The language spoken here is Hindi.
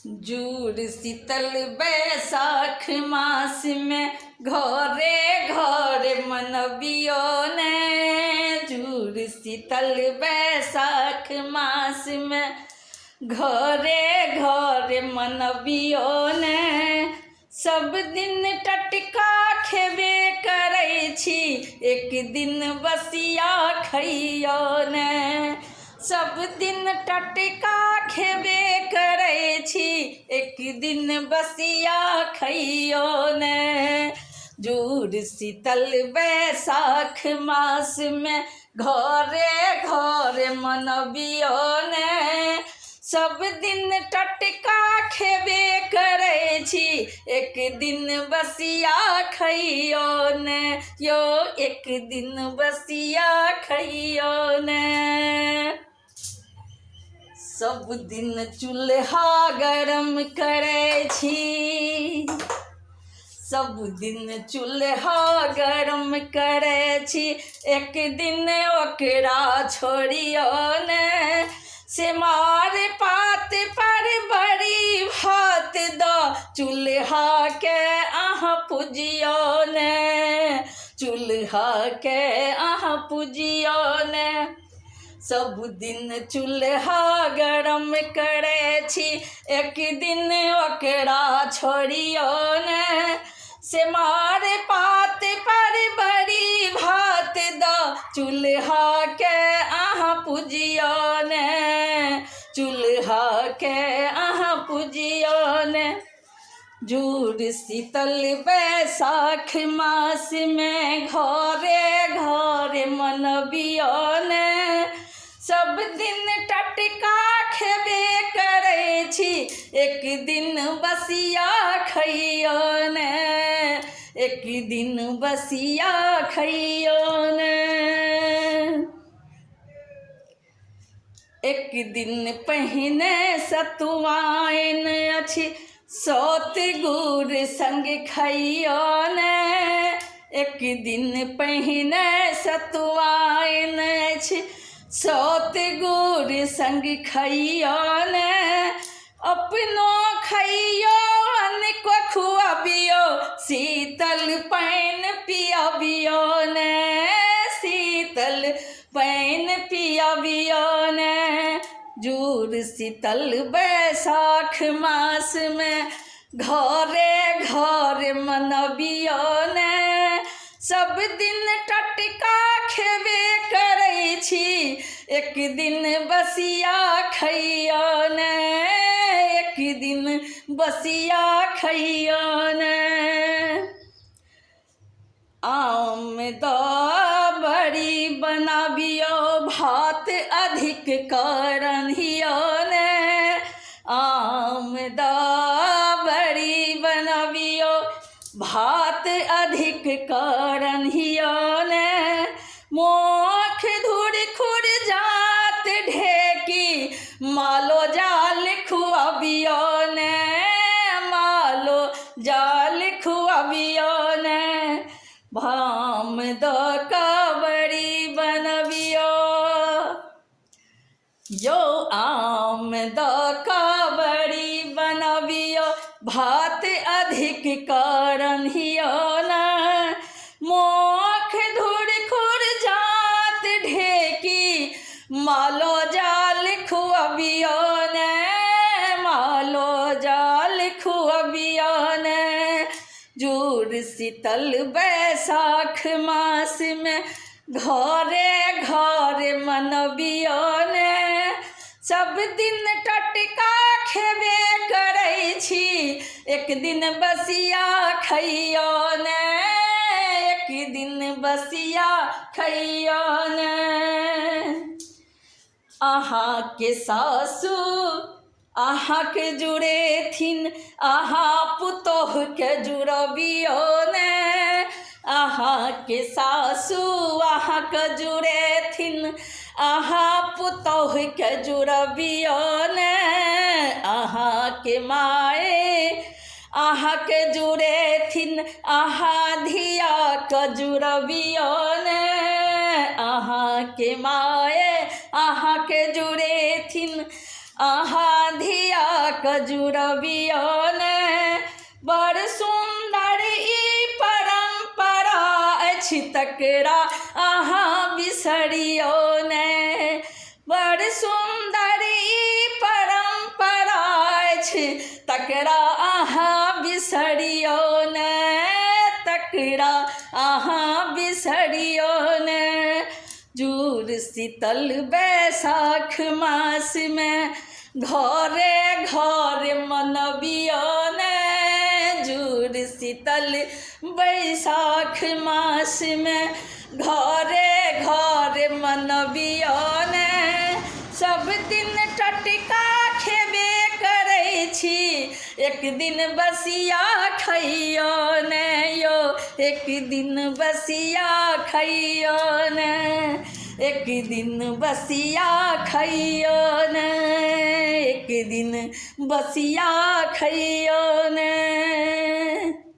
जूड़ शीतल बैसाख मास में घरे घरे मनबियो ने। जूड़ शीतल बैसाख मास में घरे घरे मनबियो ने। सब दिन टटका खेबे करै छी, एक दिन बसिया खइयो ने। सब दिन टटका खेबे करै छी, एक दिन बसिया खइयो ने। जूड़ शीतल बैसाख मास में घरे घरे मनबियो ने। सब दिन टटका खेबे करै छी, एक दिन बसिया खइयो ने यो, एक दिन बसिया खइयो ने। सब दिन चूल्हा गरम करै छी, सब दिन चूल्हा गरम करै छी, एक दिन ओकरा छोड़ियो ने। सेमार पात पर बड़ी भात दो, चूल्हा के अहाँ पूजियो ने। चूल्हा के अहाँ पूजियो ने। सब दिन चूल्हा गरम करै छी, एक दिन ओकरा छोड़ियो ने। सेमार पात पर बड़ी भात दो, चूल्हा के अहाँ पूजियो ने। चूल्हा के अहाँ पूजियो ने। जूड़ शीतल बैसाख मास में घरे घरे मनबियो ने। सब दिन टटका खेबे करै छी, एक दिन बसिया खइयो ने। एक दिन बसिया खइयो ने। एक दिन पहिने सतुआइन अछि, सौत गुड़ संग खइयो ने। एक दिन पहिने सतुआइन अछि, सौत गुड़ संग खइयो ने। अपनो खइयो अनको खुआबियो, शीतल पानि पियाबियो ने। शीतल पानि पियाबियो ने। जूड़ शीतल बैसाख मास में घरे घरे मनबियो ने। सब दिन टटका खेबे करै छी, एक दिन बसिया खइयो ने। एक दिन बसिया खइयो ने। आम दो बड़ी बनाबियो, भात अधिक करहियो ने। आम दो बड़ी बनाबियो, भात अधिक करहियो ने। मोख धुर खुर जात ढेकी, मालो जाल खुआबियो ने। मालो जाल खुआबियो ने। भाम दो कबड़ी बनबियो, यो आम दो कबड़ी बनबियो, भात अधिक करहियो ने। मोख धुर खुर जात ढेकी, मालो जाल खुआबियो ने। मालो जाल खुआबियो ने। जूड़ शीतल बैसाख मास में घरे घरे मनबियो ने। सब दिन टटका खेबे करै छी, एक दिन बसिया खइयो ने। एक दिन बसिया खइयो ने। अहाँ के सासु अहाँ के जुड़ेथिन, अहाँ पुतोह के जुड़बियो ने। अहाँ के सासु अहाँ के जुड़ेथिन, अहाँ पुतोह के जुड़बियो ने। अहाँ के माए अहाँ के जुड़ेथिन, अहाँ धिया के जुड़बियो ने। अहाँ के माए अहाँ के जुड़ेथिन, आहा धिया के जुड़बियो ने। बड़ सुंदर ई परंपरा अछि तकरा अहाँ बिसरियो ने। बड़ सुंदर ई परंपरा अछि तकरा अहाँ बिसरियो ने। तकरा अहाँ बिसरियो ने। जुड़ शीतल बैसाख मास में घरे घरे मनबियो ने। जुड़ शीतल बैसाख मास में घरे घरे मनबियो ने। सब दिन टटका खेबे करै छी एक दिन बसिया खइयो ने यो। एक दिन बसिया खइयो ने। एक दिन बसिया खइयो ने। एक दिन बसिया खइयो ने।